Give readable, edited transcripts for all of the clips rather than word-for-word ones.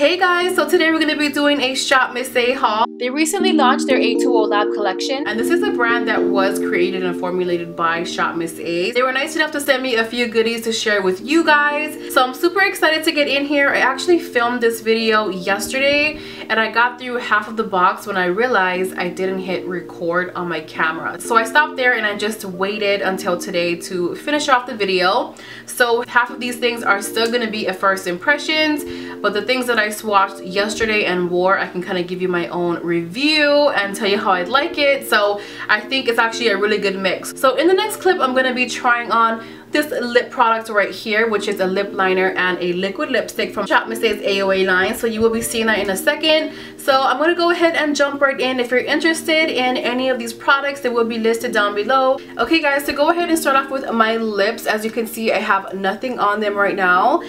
Hey guys, so today we're going to be doing a ShopMissA haul. They recently launched their a2o lab collection, and this is a brand that was created and formulated by ShopMissA. They were nice enough to send me a few goodies to share with you guys, so I'm super excited to get in here. I actually filmed this video yesterday and I got through half of the box when I realized I didn't hit record on my camera. So I stopped there and I just waited until today to finish off the video. So half of these things are still going to be a first impressions, but the things that I swatched yesterday and wore, I can kind of give you my own review and tell you how I like it. So I think it's actually a really good mix. So in the next clip, I'm going to be trying on this lip product right here, which is a lip liner and a liquid lipstick from ShopMissA's AOA line. So you will be seeing that in a second. So I'm going to go ahead and jump right in. If you're interested in any of these products, they will be listed down below. Okay guys, so go ahead and start off with my lips. As you can see, I have nothing on them right now.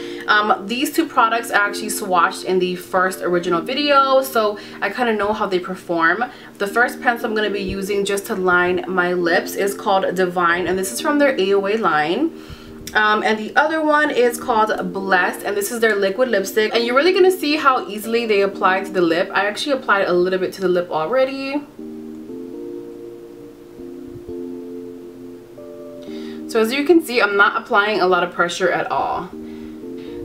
These two products are actually swatched in the first original video, so I kind of know how they perform. The first pencil I'm going to be using just to line my lips is called Divine, and this is from their AOA line. And the other one is called Blessed, and this is their liquid lipstick, and you're really going to see how easily they apply to the lip. I actually applied a little bit to the lip already. So as you can see, I'm not applying a lot of pressure at all.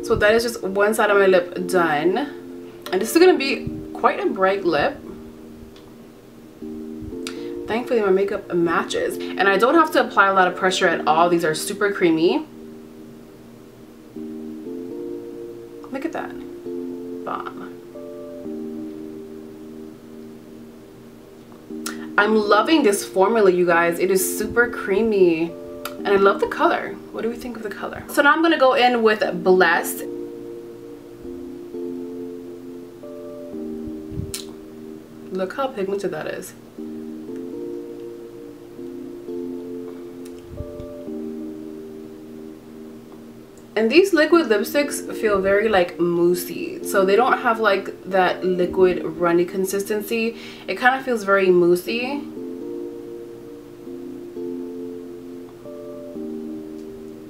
So that is just one side of my lip done, and this is going to be quite a bright lip. Thankfully my makeup matches, and I don't have to apply a lot of pressure at all. These are super creamy. Look at that. Bomb. I'm loving this formula, you guys. It is super creamy and I love the color. What do we think of the color? So now I'm going to go in with Blessed. Look how pigmented that is. And these liquid lipsticks feel very like moussey, so they don't have like that liquid runny consistency. It kind of feels very moussey.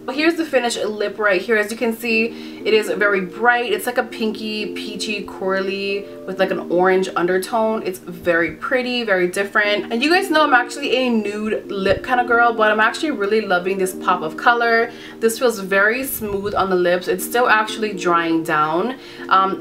Here's the finished lip right here. As you can see, it is very bright. It's like a pinky, peachy, corally with like an orange undertone. It's very pretty, very different. And you guys know I'm actually a nude lip kind of girl, but I'm actually really loving this pop of color. This feels very smooth on the lips. It's still actually drying down.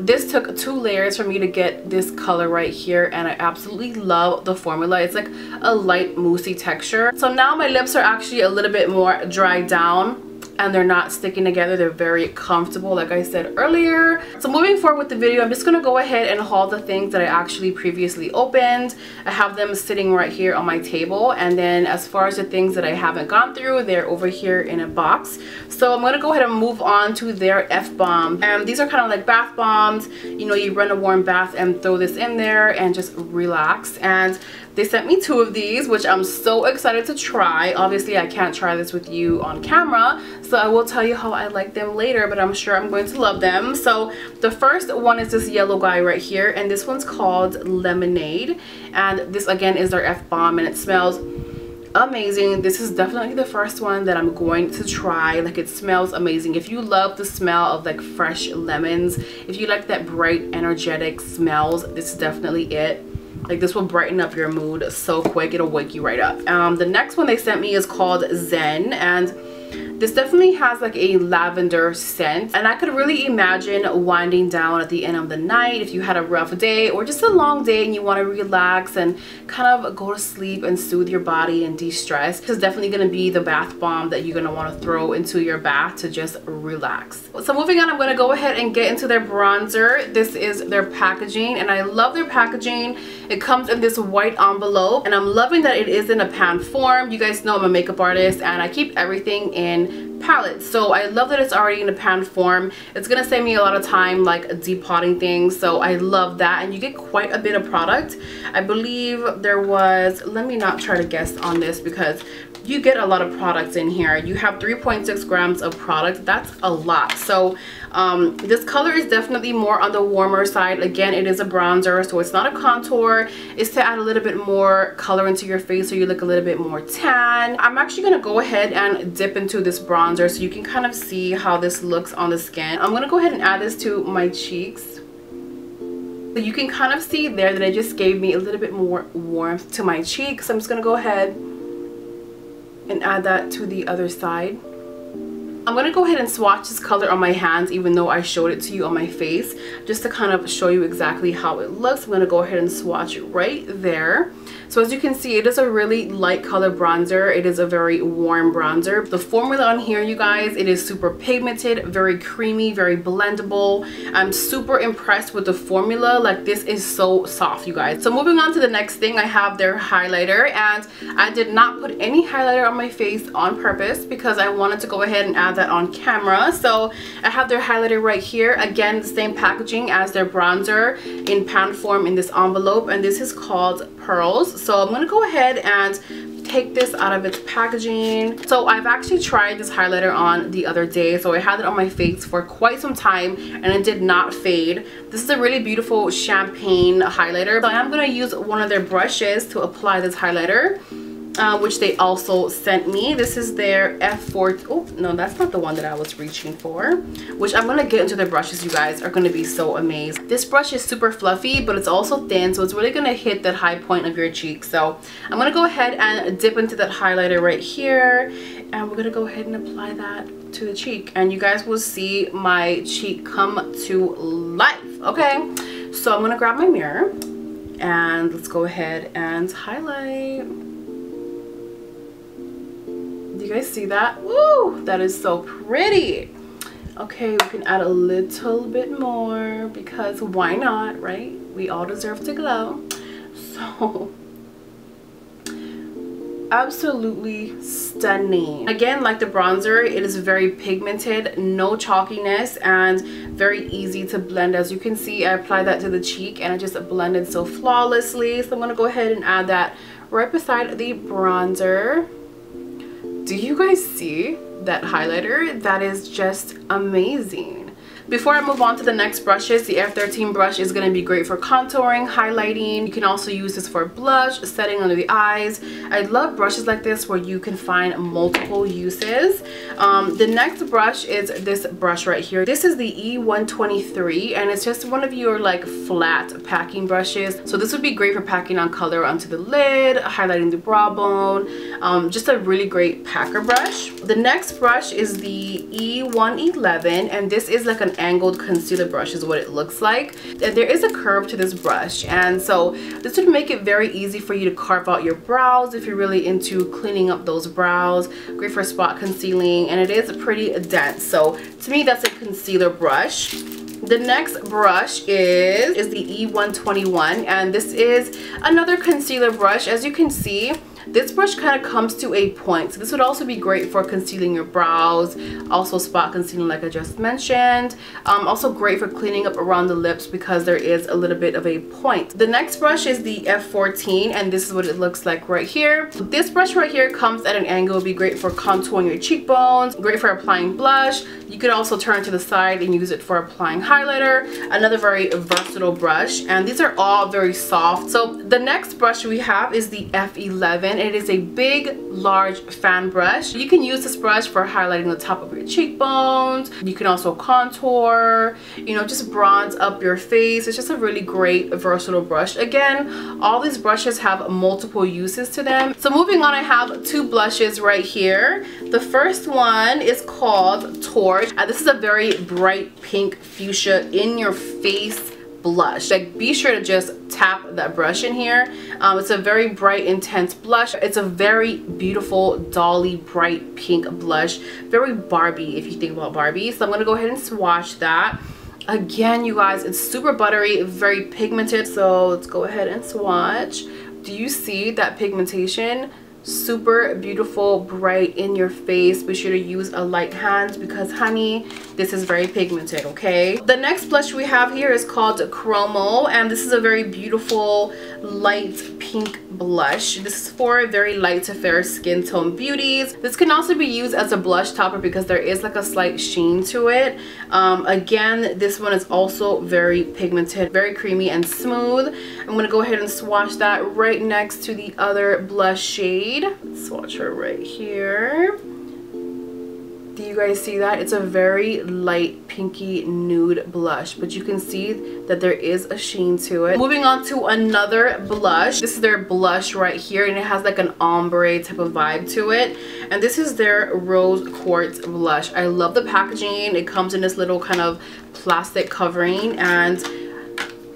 This took 2 layers for me to get this color right here, and I absolutely love the formula. It's like a light moussey texture. So now my lips are actually a little bit more dried down, and they're not sticking together. They're very comfortable, like I said earlier. So moving forward with the video, I'm just gonna go ahead and haul the things that I actually previously opened. I have them sitting right here on my table, and then as far as the things that I haven't gone through, they're over here in a box. So I'm gonna go ahead and move on to their F-bomb, and these are kind of like bath bombs. You know, you run a warm bath and throw this in there and just relax. And they sent me 2 of these, which I'm so excited to try. Obviously, I can't try this with you on camera, so I will tell you how I like them later, but I'm sure I'm going to love them. So the first one is this yellow guy right here, and this one's called Lemonade. And this again is their F-bomb, and it smells amazing. This is definitely the first one that I'm going to try. Like, it smells amazing. If you love the smell of like fresh lemons, if you like that bright, energetic smells, this is definitely it. Like, this will brighten up your mood so quick. It'll wake you right up. The next one they sent me is called Zen, and this definitely has like a lavender scent, and I could really imagine winding down at the end of the night if you had a rough day or just a long day and you want to relax and kind of go to sleep and soothe your body and de-stress. This is definitely going to be the bath bomb that you're going to want to throw into your bath to just relax. So moving on, I'm going to go ahead and get into their bronzer. This is their packaging, and I love their packaging. It comes in this white envelope, and I'm loving that it is in a pan form. You guys know I'm a makeup artist and I keep everything in palettes, so I love that it's already in a pan form. It's gonna save me a lot of time like depotting things, so I love that. And you get quite a bit of product. I believe there was, let me not try to guess on this because you get a lot of products in here. You have 3.6 grams of product. That's a lot. So this color is definitely more on the warmer side. Again, it is a bronzer, so it's not a contour. It's to add a little bit more color into your face so you look a little bit more tan. I'm actually going to go ahead and dip into this bronzer so you can kind of see how this looks on the skin. I'm going to go ahead and add this to my cheeks. So you can kind of see there that it just gave me a little bit more warmth to my cheek. So I'm just going to go ahead and add that to the other side. I'm going to go ahead and swatch this color on my hands, even though I showed it to you on my face, just to kind of show you exactly how it looks. I'm going to go ahead and swatch it right there. So as you can see, it is a really light color bronzer. It is a very warm bronzer. The formula on here, you guys, it is super pigmented, very creamy, very blendable. I'm super impressed with the formula. Like, this is so soft, you guys. So moving on to the next thing, I have their highlighter, and I did not put any highlighter on my face on purpose because I wanted to go ahead and add that on camera. So I have their highlighter right here. Again, the same packaging as their bronzer in pound form in this envelope, and this is called Pearls. So I'm going to go ahead and take this out of its packaging. So I've actually tried this highlighter on the other day. So I had it on my face for quite some time and it did not fade. This is a really beautiful champagne highlighter. So I am going to use one of their brushes to apply this highlighter, which they also sent me. This is their F4. Oh, no, that's not the one that I was reaching for, which I'm going to get into their brushes. You guys are going to be so amazed. This brush is super fluffy, but it's also thin, so it's really going to hit that high point of your cheek. So I'm going to go ahead and dip into that highlighter right here, and we're going to go ahead and apply that to the cheek, and you guys will see my cheek come to life. Okay, so I'm going to grab my mirror and let's go ahead and highlight. You guys see that? Woo! That is so pretty. Okay, we can add a little bit more because why not, right? We all deserve to glow. So absolutely stunning. Again, like the bronzer, it is very pigmented, no chalkiness, and very easy to blend. As you can see, I applied that to the cheek and it just blended so flawlessly. So I'm going to go ahead and add that right beside the bronzer. Do you guys see that highlighter? That is just amazing. Before I move on to the next brushes, the F13 brush is going to be great for contouring, highlighting. You can also use this for blush, setting under the eyes. I love brushes like this where you can find multiple uses. The next brush is this brush right here. This is the E123, and it's just one of your like flat packing brushes. So this would be great for packing on color onto the lid, highlighting the brow bone. Just a really great packer brush. The next brush is the E111, and this is like an angled concealer brush is what it looks like. And there is a curve to this brush, and so this would make it very easy for you to carve out your brows if you're really into cleaning up those brows. Great for spot concealing, and it is pretty dense. So to me, that's a concealer brush. The next brush is the E121, and this is another concealer brush. As you can see, this brush kind of comes to a point, so this would also be great for concealing your brows, also spot concealing like I just mentioned. Also great for cleaning up around the lips because there is a little bit of a point. The next brush is the F14, and this is what it looks like right here. This brush right here comes at an angle. It would be great for contouring your cheekbones, great for applying blush. You could also turn to the side and use it for applying highlighter. Another very versatile brush, and these are all very soft. So the next brush we have is the F11. It is a big, large fan brush. You can use this brush for highlighting the top of your cheekbones. You can also contour, you know, just bronze up your face. It's just a really great, versatile brush. Again, all these brushes have multiple uses to them. So moving on, I have two blushes right here. The first one is called Torch. This is a very bright pink fuchsia in your face blush. Like, be sure to just tap that brush in here. It's a very bright, intense blush. It's a very beautiful, dolly, bright pink blush. Very Barbie, if you think about Barbie. So I'm going to go ahead and swatch that. Again, you guys, it's super buttery, very pigmented. So let's go ahead and swatch. Do you see that pigmentation? Super beautiful, bright in your face. Be sure to use a light hand because, honey, this is very pigmented. Okay, the next blush we have here is called Chromo, and this is a very beautiful light pink blush. This is for very light to fair skin tone beauties. This can also be used as a blush topper because there is like a slight sheen to it. Again, this one is also very pigmented, very creamy and smooth. I'm going to go ahead and swatch that right next to the other blush shade. Let's swatch her right here. Do you guys see that? It's a very light pinky nude blush, but you can see that there is a sheen to it. Moving on to another blush. This is their blush right here, and it has like an ombre type of vibe to it. And this is their Rose Quartz blush. I love the packaging. It comes in this little kind of plastic covering, and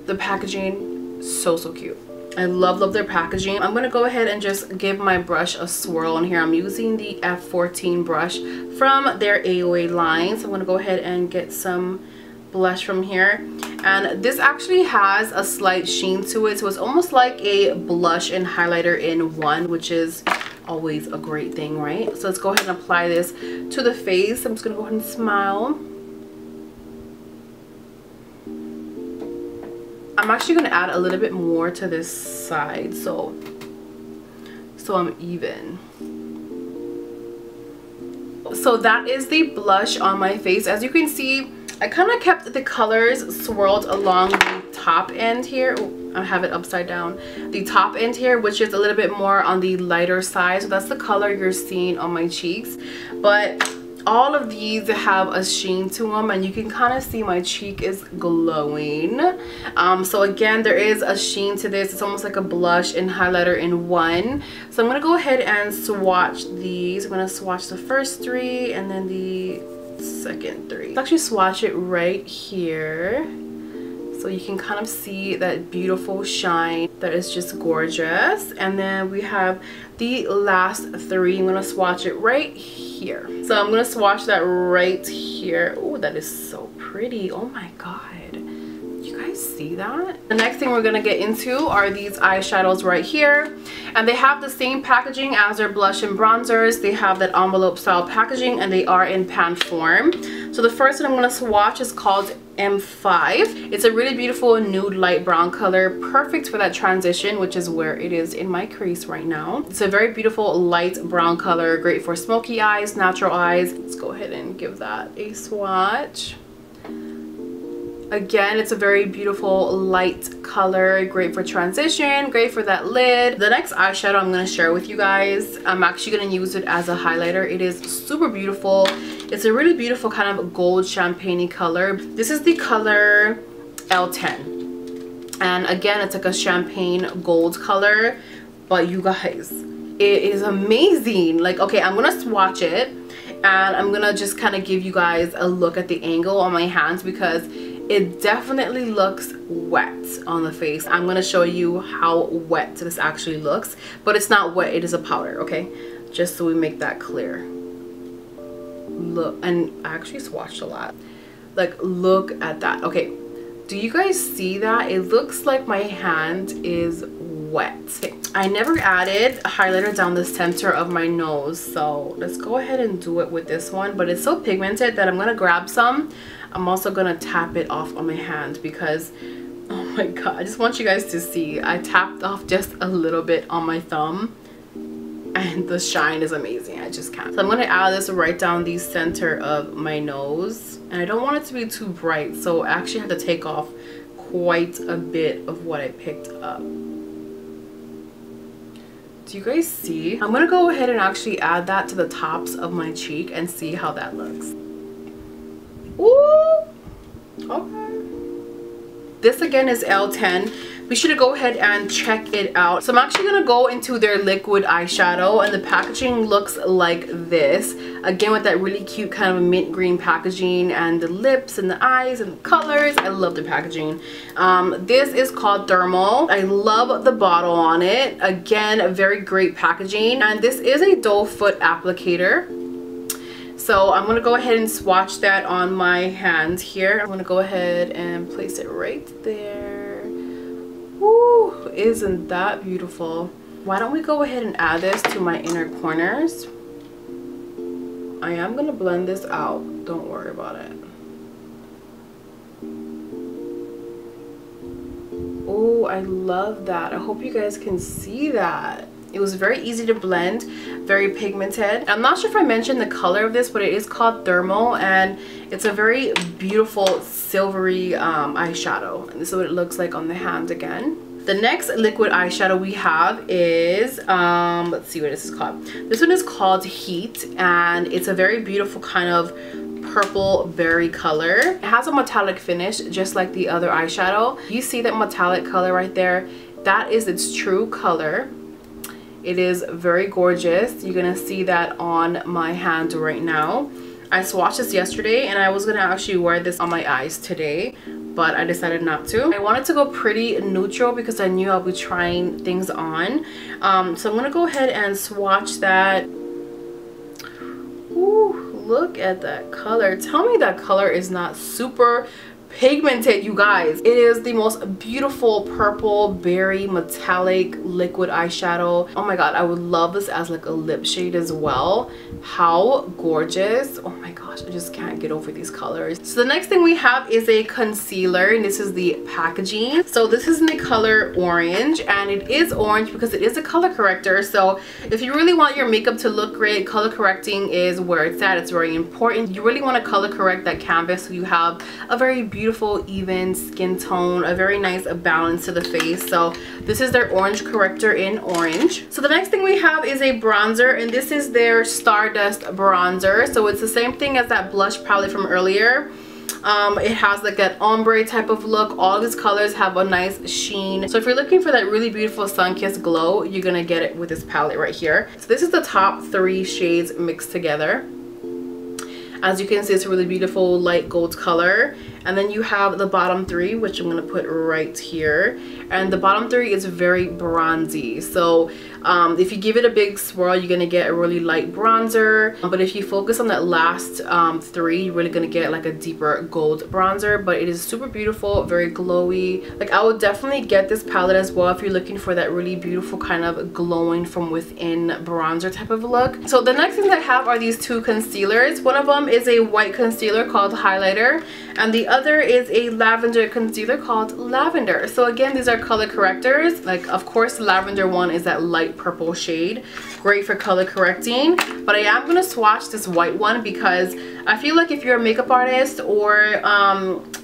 the packaging, so cute. I love their packaging. I'm gonna go ahead and just give my brush a swirl in here. I'm using the F14 brush from their AOA line, so I'm gonna go ahead and get some blush from here. And this actually has a slight sheen to it, so it's almost like a blush and highlighter in one, which is always a great thing, right? So let's go ahead and apply this to the face. I'm just gonna go ahead and smile. I'm actually going to add a little bit more to this side so I'm even. So that is the blush on my face. As you can see, I kind of kept the colors swirled along the top end here. Oh, I have it upside down. The top end here, which is a little bit more on the lighter side. So that's the color you're seeing on my cheeks. But all of these have a sheen to them, and you can kind of see my cheek is glowing. So again, there is a sheen to this. It's almost like a blush and highlighter in one. So I'm going to go ahead and swatch these. I'm going to swatch the first three and then the second three. Let's actually swatch it right here, so you can kind of see that beautiful shine that is just gorgeous. And then we have the last three. I'm going to swatch it right here. So I'm going to swatch that right here. Oh, that is so pretty. Oh my god. You guys see that? The next thing we're going to get into are these eyeshadows right here. And they have the same packaging as their blush and bronzers. They have that envelope style packaging, and they are in pan form. So the first one I'm going to swatch is called M5. It's a really beautiful nude light brown color, perfect for that transition, which is where it is in my crease right now. It's a very beautiful light brown color, great for smoky eyes, natural eyes. Let's go ahead and give that a swatch. Again, it's a very beautiful light color, great for transition, great for that lid. The next eyeshadow I'm going to share with you guys, I'm actually going to use it as a highlighter. It is super beautiful. It's a really beautiful kind of gold champagne color. This is the color L10. And again, it's like a champagne gold color. But you guys, it is amazing. Like, okay, I'm going to swatch it. And I'm going to just kind of give you guys a look at the angle on my hands, because it definitely looks wet on the face. I'm going to show you how wet this actually looks. But it's not wet, it is a powder, okay? Just so we make that clear. Look, and I actually swatched a lot. Like, look at that. Okay, do you guys see that? It looks like my hand is wet. Okay, I never added a highlighter down the center of my nose, so let's go ahead and do it with this one. But it's so pigmented that I'm gonna grab some. I'm also gonna tap it off on my hand because, oh my god, I just want you guys to see. I tapped off just a little bit on my thumb, and the shine is amazing. I just can't. So I'm going to add this right down the center of my nose, and I don't want it to be too bright, so I actually have to take off quite a bit of what I picked up. Do you guys see? I'm going to go ahead and actually add that to the tops of my cheek and see how that looks. Ooh, okay. This again is L10. Be sure to go ahead and check it out. So I'm actually going to go into their liquid eyeshadow, and the packaging looks like this. Again, with that really cute kind of mint green packaging, and the lips and the eyes and the colors. I love the packaging. This is called Thermal. I love the bottle on it. Again, very great packaging. And this is a doe foot applicator. So I'm going to go ahead and swatch that on my hand here. I'm going to go ahead and place it right there. Ooh, isn't that beautiful? Why don't we go ahead and add this to my inner corners? I am going to blend this out. Don't worry about it. Oh, I love that. I hope you guys can see that. It was very easy to blend, very pigmented. I'm not sure if I mentioned the color of this, but it is called Thermal, and it's a very beautiful silvery eyeshadow. And this is what it looks like on the hand again. The next liquid eyeshadow we have is, let's see what this is called. This one is called Heat, and it's a very beautiful kind of purple berry color. It has a metallic finish just like the other eyeshadow. You see that metallic color right there? That is its true color. It is very gorgeous. You're gonna see that on my hand right now. I swatched this yesterday and I was gonna actually wear this on my eyes today, but I decided not to. I wanted to go pretty neutral because I knew I'll be trying things on. So I'm gonna go ahead and swatch that. Ooh, look at that color. Tell me that color is not super pigmented, you guys. It is the most beautiful purple berry metallic liquid eyeshadow. Oh my god, I would love this as like a lip shade as well. How gorgeous. Oh my gosh, I just can't get over these colors. So the next thing we have is a concealer, and this is the packaging. So this is in the color orange, and it is orange because it is a color corrector. So if you really want your makeup to look great, color correcting is where it's at. It's very important. You really want to color correct that canvas so you have a very beautiful even skin tone, a very nice balance to the face. So this is their orange corrector in orange. So the next thing we have is a bronzer, and this is their Stardust bronzer. So it's the same thing as that blush palette from earlier. It has like that ombre type of look. All these colors have a nice sheen. So if you're looking for that really beautiful sun-kissed glow, you're gonna get it with this palette right here. So this is the top 3 shades mixed together. As you can see, it's a really beautiful light gold color. And then you have the bottom 3, which I'm going to put right here. And the bottom 3 is very bronzy. So if you give it a big swirl, you're going to get a really light bronzer. But if you focus on that last 3, you're really going to get like a deeper gold bronzer. But it is super beautiful, very glowy. Like, I would definitely get this palette as well if you're looking for that really beautiful kind of glowing from within bronzer type of look. So the next things I have are these 2 concealers. One of them is a white concealer called Highlighter, and the other is a lavender concealer called Lavender. So again, these are color correctors. Like, of course, the lavender one is that light purple shade, great for color correcting. But I am going to swatch this white one because I feel like if you're a makeup artist, or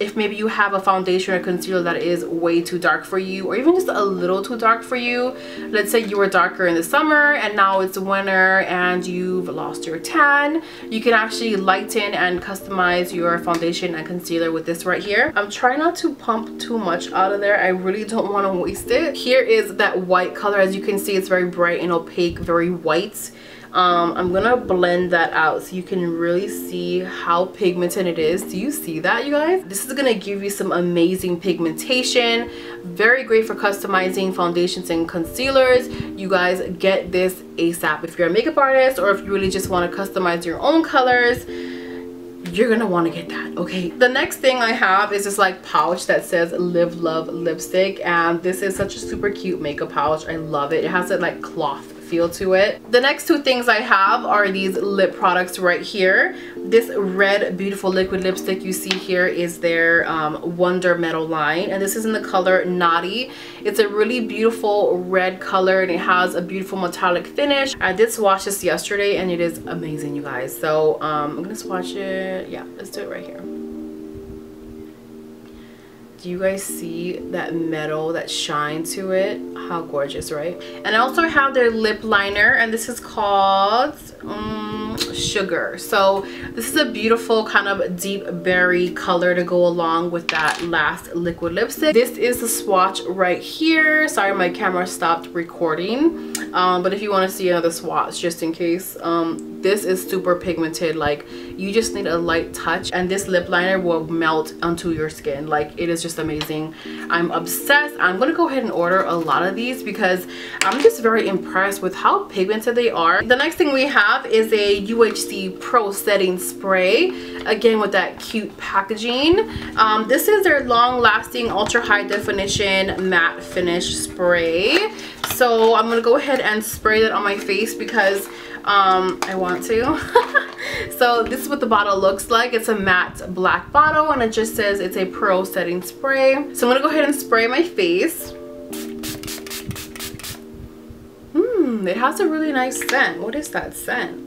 if maybe you have a foundation or concealer that is way too dark for you, or even just a little too dark for you. Let's say you were darker in the summer and now it's winter and you've lost your tan. You can actually lighten and customize your foundation and concealer with this right here. I'm trying not to pump too much out of there. I really don't want to waste it. Here is that white color. As you can see, it's very bright and opaque, very white. I'm gonna blend that out so you can really see how pigmented it is. Do you see that, you guys? This is gonna give you some amazing pigmentation. Very great for customizing foundations and concealers. You guys get this ASAP. If you're a makeup artist, or if you really just want to customize your own colors, you're gonna want to get that. Okay, the next thing I have is this like pouch that says Live Love Lipstick, and this is such a super cute makeup pouch. I love it. It has that like cloth feel to it. The next 2 things I have are these lip products right here. This red beautiful liquid lipstick you see here is their Wonder Metal line, and this is in the color Naughty. It's a really beautiful red color and it has a beautiful metallic finish. I did swatch this yesterday and it is amazing, you guys. So I'm gonna swatch it. Yeah, let's do it right here. Do you guys see that metal, that shine to it? How gorgeous, right? And I also have their lip liner, and this is called Sugar. So this is a beautiful kind of deep berry color to go along with that last liquid lipstick. This is the swatch right here. Sorry, my camera stopped recording, but if you want to see another swatch just in case, this is super pigmented. Like, you just need a light touch and this lip liner will melt onto your skin. Like, it is just amazing. I'm obsessed. I'm gonna go ahead and order a lot of these because I'm just very impressed with how pigmented they are. The next thing we have is a UHC Pro Setting Spray, again with that cute packaging. This is their long-lasting ultra high definition matte finish spray. So I'm gonna go ahead and spray that on my face because I want to. So this is what the bottle looks like. It's a matte black bottle and it just says it's a Pro Setting Spray. So I'm gonna go ahead and spray my face. It has a really nice scent. What is that scent?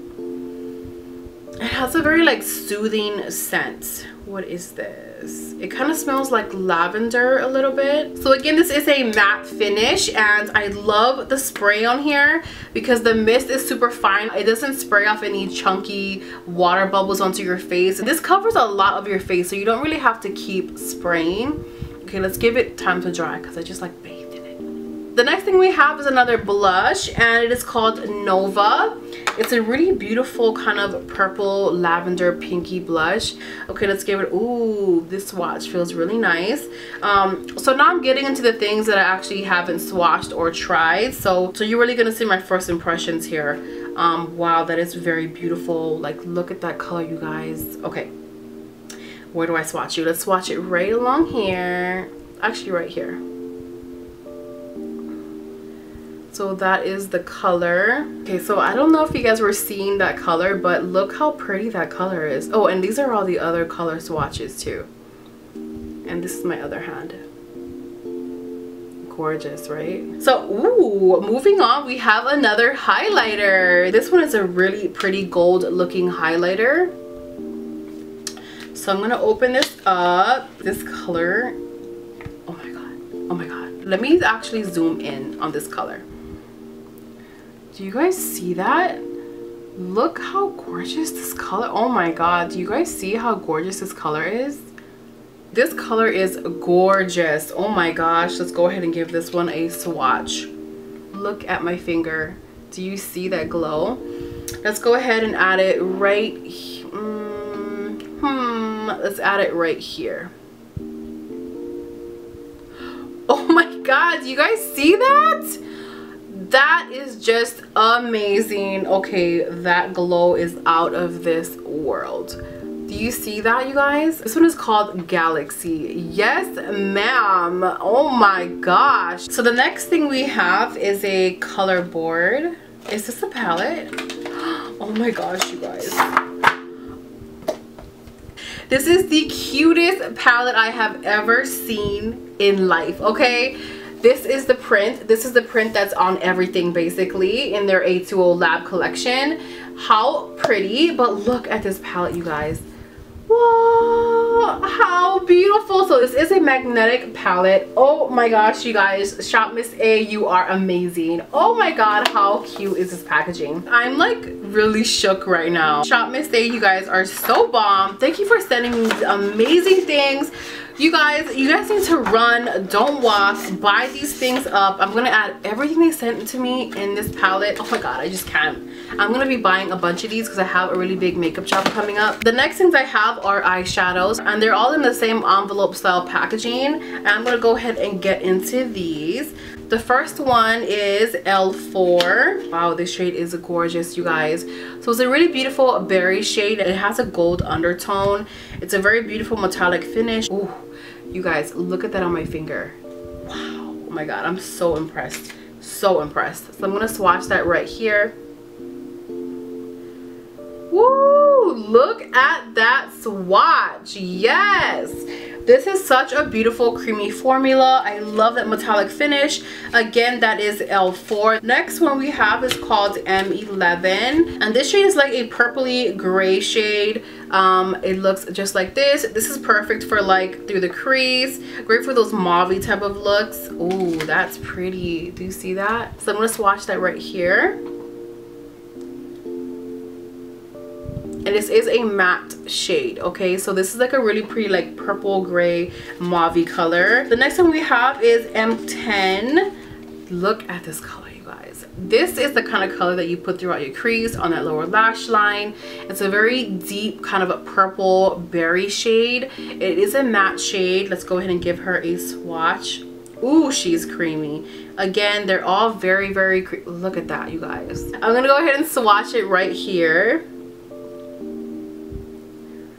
It has a very like soothing scent. What is this? It kind of smells like lavender a little bit. So again, this is a matte finish, and I love the spray on here because the mist is super fine. It doesn't spray off any chunky water bubbles onto your face. This covers a lot of your face, so you don't really have to keep spraying. Okay, let's give it time to dry because I just like bathed in it. The next thing we have is another blush, and it is called Nova. It's a really beautiful kind of purple lavender pinky blush. Okay, let's give it, ooh, this swatch feels really nice. So now I'm getting into the things that I actually haven't swatched or tried. So you're really gonna see my first impressions here. Wow, that is very beautiful. Like, look at that color, you guys. Okay, where do I swatch you? Let's swatch it right along here. Actually, right here. So that is the color. Okay, so I don't know if you guys were seeing that color, but look how pretty that color is. Oh, and these are all the other color swatches too. And this is my other hand. Gorgeous, right? So, ooh, moving on, we have another highlighter. This one is a really pretty gold looking highlighter. So I'm gonna open this up. This color, oh my god, oh my god. Let me actually zoom in on this color. Do you guys see that? Look how gorgeous this color, oh my god. Do you guys see how gorgeous this color is? This color is gorgeous. Oh my gosh, let's go ahead and give this one a swatch. Look at my finger. Do you see that glow? Let's go ahead and add it right let's add it right here. Oh my god, do you guys see that? That is just amazing. Okay, that glow is out of this world. Do you see that, you guys? This one is called Galaxy. Yes, ma'am. Oh my gosh. So the next thing we have is a color board. Is this a palette? Oh my gosh, you guys. This is the cutest palette I have ever seen in life, okay? This is the print. This is the print that's on everything basically in their a2o lab collection. How pretty, but look at this palette, you guys. Whoa, how beautiful. So this is a magnetic palette. Oh my gosh, you guys, ShopMissA, you are amazing. Oh my god, how cute is this packaging? I'm like really shook right now. ShopMissA, you guys are so bomb. Thank you for sending me these amazing things. You guys need to run, don't walk, buy these things up. I'm gonna add everything they sent to me in this palette. Oh my god, I just can't. I'm gonna be buying a bunch of these because I have a really big makeup job coming up. The next things I have are eyeshadows, and they're all in the same envelope style packaging. And I'm gonna go ahead and get into these. The first one is L4. Wow, this shade is gorgeous, you guys. So it's a really beautiful berry shade. It has a gold undertone. It's a very beautiful metallic finish. Ooh, you guys, look at that on my finger. Wow, oh my god, I'm so impressed. So impressed. So I'm gonna swatch that right here. Woo, look at that swatch. Yes, this is such a beautiful creamy formula. I love that metallic finish. Again, that is L4. Next one we have is called M11, and this shade is like a purpley gray shade. It looks just like this. This is perfect for like through the crease, great for those mauve type of looks. Ooh, that's pretty. Do you see that? So I'm gonna swatch that right here. And this is a matte shade, okay? So this is like a really pretty like purple gray mauve color. The next one we have is M10. Look at this color, you guys. This is the kind of color that you put throughout your crease, on that lower lash line. It's a very deep kind of a purple berry shade. It is a matte shade. Let's go ahead and give her a swatch. Ooh, she's creamy. Again, they're all very, very look at that, you guys. I'm gonna go ahead and swatch it right here.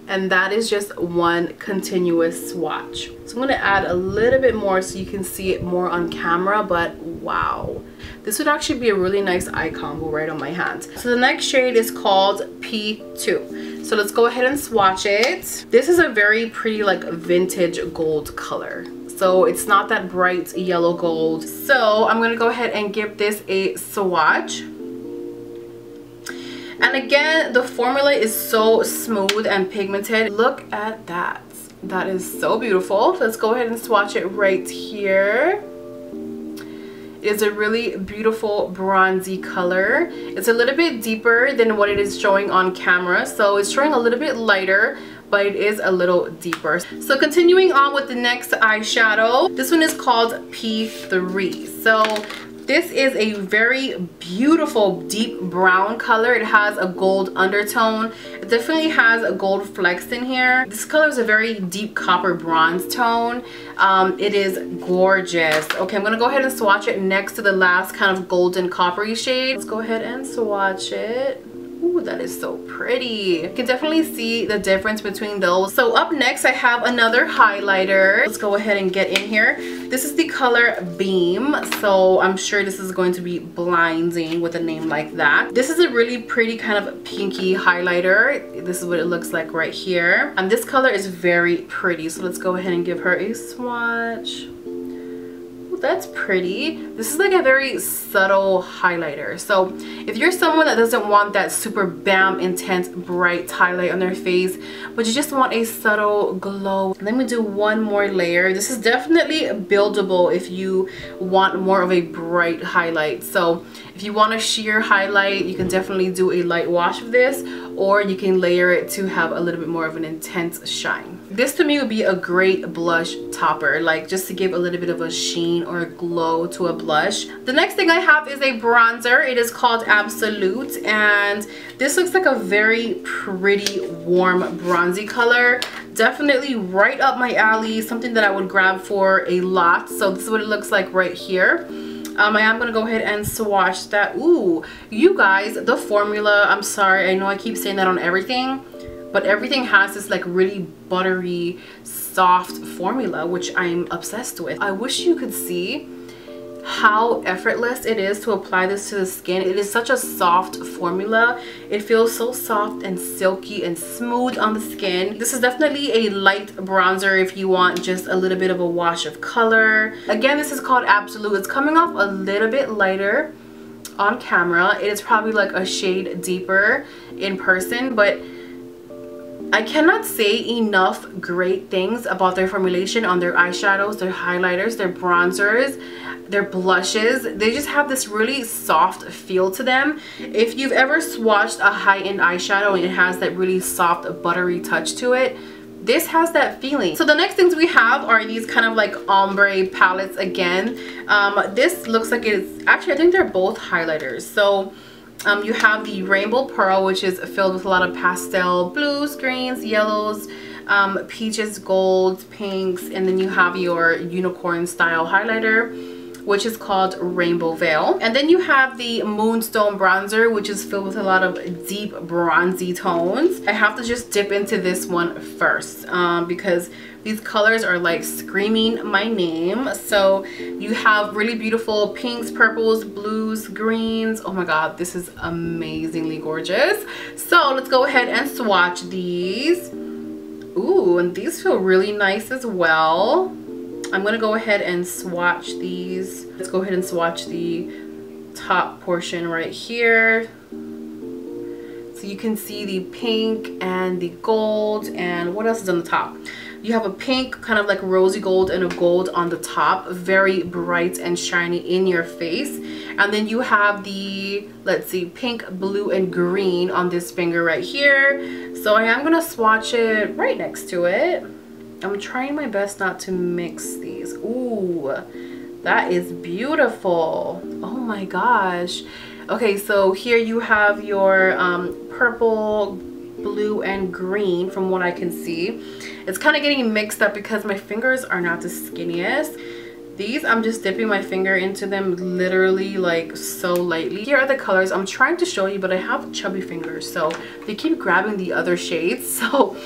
And that is just one continuous swatch. So I'm gonna add a little bit more so you can see it more on camera, but wow. This would actually be a really nice eye combo right on my hand. So the next shade is called P2. So let's go ahead and swatch it. This is a very pretty like vintage gold color. So it's not that bright yellow gold. So I'm gonna go ahead and give this a swatch. And again, the formula is so smooth and pigmented. Look at that. That is so beautiful. Let's go ahead and swatch it right here. Is a really beautiful bronzy color. It's a little bit deeper than what it is showing on camera, so it's showing a little bit lighter, but it is a little deeper. So continuing on with the next eyeshadow, this one is called P3. So this is a very beautiful deep brown color. It has a gold undertone. It definitely has a gold flecks in here. This color is a very deep copper bronze tone. It is gorgeous. Okay, I'm gonna go ahead and swatch it next to the last kind of golden coppery shade. Let's go ahead and swatch it. Ooh, that is so pretty. You can definitely see the difference between those. So up next, I have another highlighter. Let's go ahead and get in here. This is the color Beam. So I'm sure this is going to be blinding with a name like that. This is a really pretty kind of pinky highlighter. This is what it looks like right here. And this color is very pretty. So let's go ahead and give her a swatch. That's pretty. This is like a very subtle highlighter. So if you're someone that doesn't want that super bam intense bright highlight on their face, but you just want a subtle glow, let me do one more layer. This is definitely buildable if you want more of a bright highlight. So if you want a sheer highlight, you can definitely do a light wash of this, or you can layer it to have a little bit more of an intense shine. This to me would be a great blush topper, like just to give a little bit of a sheen or a glow to a blush. The next thing I have is a bronzer. It is called Absolute, and this looks like a very pretty warm bronzy color. Definitely right up my alley, something that I would grab for a lot. So this is what it looks like right here. I am gonna go ahead and swatch that. Ooh, you guys, the formula, I'm sorry, I know I keep saying that on everything, but everything has this like really buttery soft formula, which I'm obsessed with. I wish you could see how effortless it is to apply this to the skin. It is such a soft formula. It feels so soft and silky and smooth on the skin. This is definitely a light bronzer if you want just a little bit of a wash of color. Again, this is called Absolute. It's coming off a little bit lighter on camera. It is probably like a shade deeper in person, but I cannot say enough great things about their formulation on their eyeshadows, their highlighters, their bronzers, their blushes. They just have this really soft feel to them. If you've ever swatched a high-end eyeshadow and it has that really soft buttery touch to it, this has that feeling. So the next things we have are these kind of like ombre palettes again. This looks like it's actually, I think they're both highlighters. So you have the Rainbow Pearl, which is filled with a lot of pastel blues, greens, yellows, peaches, golds, pinks, and then you have your unicorn style highlighter, which is called Rainbow Veil. And then you have the Moonstone bronzer, which is filled with a lot of deep bronzy tones. I have to just dip into this one first because these colors are like screaming my name. So you have really beautiful pinks, purples, blues, greens. Oh my god, this is amazingly gorgeous. So let's go ahead and swatch these. Ooh, and these feel really nice as well. I'm gonna go ahead and swatch these. Let's go ahead and swatch the top portion right here. So you can see the pink and the gold, and what else is on the top? You have a pink, kind of like rosy gold, and a gold on the top, very bright and shiny in your face. And then you have the, let's see, pink, blue, and green on this finger right here. So I am gonna swatch it right next to it. I'm trying my best not to mix these. Ooh, that is beautiful. Oh my gosh. Okay, so here you have your purple, blue, and green from what I can see. It's kind of getting mixed up because my fingers are not the skinniest. These, I'm just dipping my finger into them literally like so lightly. Here are the colors. I'm trying to show you, but I have chubby fingers, so they keep grabbing the other shades. So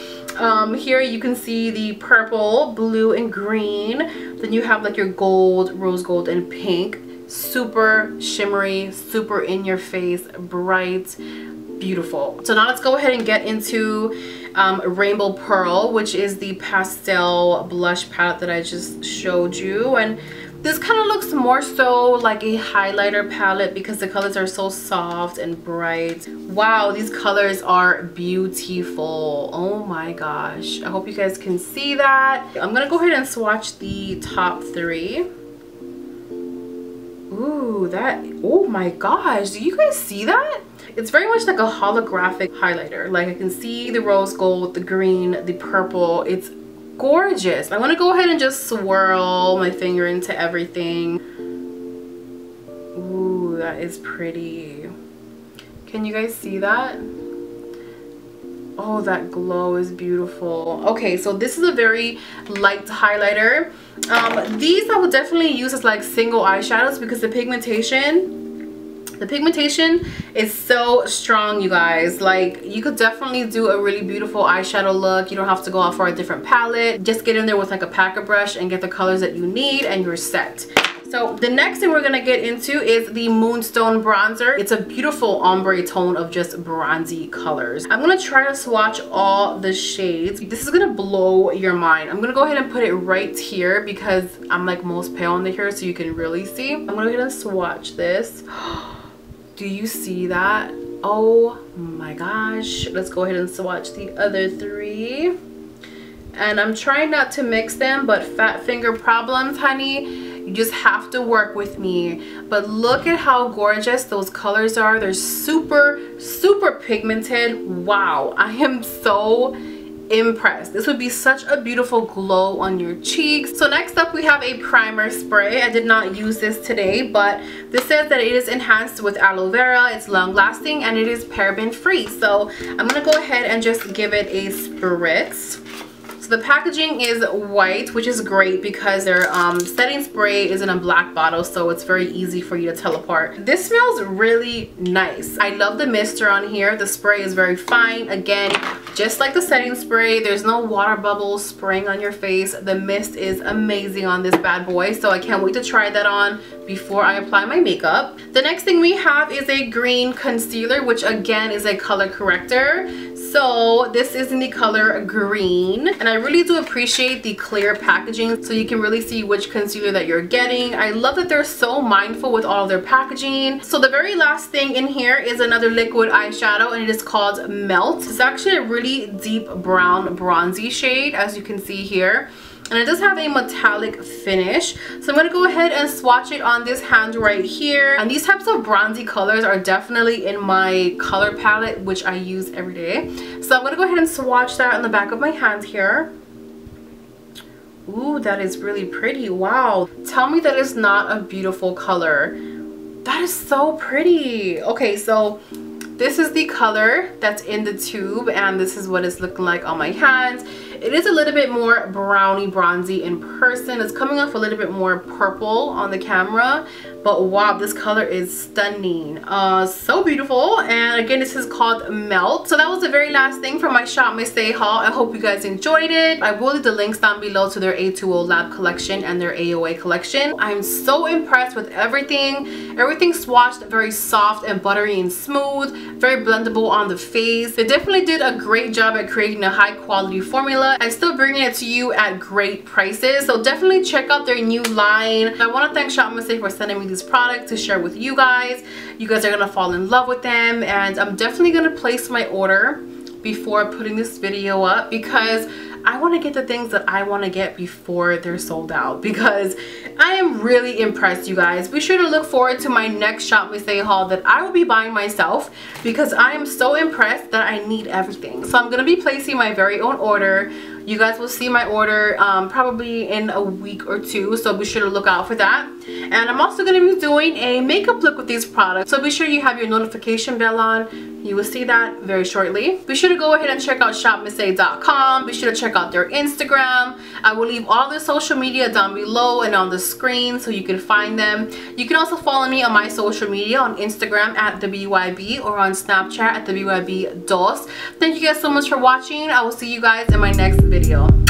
here you can see the purple, blue, and green. Then you have like your gold, rose gold, and pink. Super shimmery, super in your face, bright, beautiful. So now let's go ahead and get into Rainbow Pearl, which is the pastel blush palette that I just showed you. And This kind of looks more so like a highlighter palette because the colors are so soft and bright. Wow, these colors are beautiful. Oh my gosh. I hope you guys can see that. I'm gonna go ahead and swatch the top 3. Ooh, oh my gosh, do you guys see that? It's very much like a holographic highlighter. Like I can see the rose gold, the green, the purple. It's gorgeous. I'm gonna go ahead and just swirl my finger into everything. Ooh, that is pretty. Can you guys see that? Oh, that glow is beautiful. Okay, so this is a very light highlighter. These I would definitely use as like single eyeshadows because the pigmentation is so strong, you guys. Like, you could definitely do a really beautiful eyeshadow look. You don't have to go out for a different palette. Just get in there with like a packer brush and get the colors that you need and you're set. So the next thing we're gonna get into is the Moonstone bronzer. It's a beautiful ombre tone of just bronzy colors. I'm gonna try to swatch all the shades. This is gonna blow your mind. I'm gonna go ahead and put it right here because I'm like most pale under here so you can really see. I'm gonna go ahead and swatch this. Do you see that? Oh my gosh. Let's go ahead and swatch the other 3. And I'm trying not to mix them, but fat finger problems, honey. You just have to work with me. But look at how gorgeous those colors are. They're super, super pigmented. Wow, I am so impressed. This would be such a beautiful glow on your cheeks. So next up we have a primer spray. I did not use this today, but this says that it is enhanced with aloe vera, it's long lasting, and it is paraben free. So I'm gonna go ahead and just give it a spritz. So the packaging is white, which is great because their setting spray is in a black bottle, so it's very easy for you to tell apart. This smells really nice. I love the mister on here. The spray is very fine. Again, just like the setting spray, there's no water bubbles spraying on your face. The mist is amazing on this bad boy, so I can't wait to try that on before I apply my makeup. The next thing we have is a green concealer, which again is a color corrector. So this is in the color green, and I really do appreciate the clear packaging so you can really see which concealer that you're getting. I love that they're so mindful with all of their packaging. So the very last thing in here is another liquid eyeshadow, and it is called Melt. It's actually a really deep brown bronzy shade, as you can see here. And it does have a metallic finish. So I'm going to go ahead and swatch it on this hand right here. And these types of bronzy colors are definitely in my color palette, which I use every day. So I'm going to go ahead and swatch that on the back of my hand here. Ooh, that is really pretty. Wow. Tell me that is not a beautiful color. That is so pretty. Okay, so this is the color that's in the tube, and this is what it's looking like on my hands. It is a little bit more browny bronzy in person. It's coming off a little bit more purple on the camera, but wow, this color is stunning. So beautiful. And again, this is called Melt. So that was the very last thing from my ShopMissA haul. I hope you guys enjoyed it. I will leave the links down below to their a2o lab collection and their AOA collection. I'm so impressed with everything. Everything swatched very soft and buttery and smooth, very blendable on the face. They definitely did a great job at creating a high quality formula. I'm still bringing it to you at great prices, so definitely check out their new line. I want to thank ShopMissA for sending me these products to share with you guys. You guys are gonna fall in love with them, and I'm definitely gonna place my order before putting this video up because I want to get the things that I want to get before they're sold out, because I am really impressed, you guys. Be sure to look forward to my next ShopMissA haul that I will be buying myself because I am so impressed that I need everything. So I'm going to be placing my very own order. You guys will see my order probably in a week or two, so be sure to look out for that. And I'm also going to be doing a makeup look with these products, so be sure you have your notification bell on. You will see that very shortly. Be sure to go ahead and check out ShopMissA.com. Be sure to check out their Instagram. I will leave all their social media down below and on the screen so you can find them. You can also follow me on my social media on Instagram at @BeYouBeautifull or on Snapchat at @BeYouBeautifull. Thank you guys so much for watching. I will see you guys in my next video.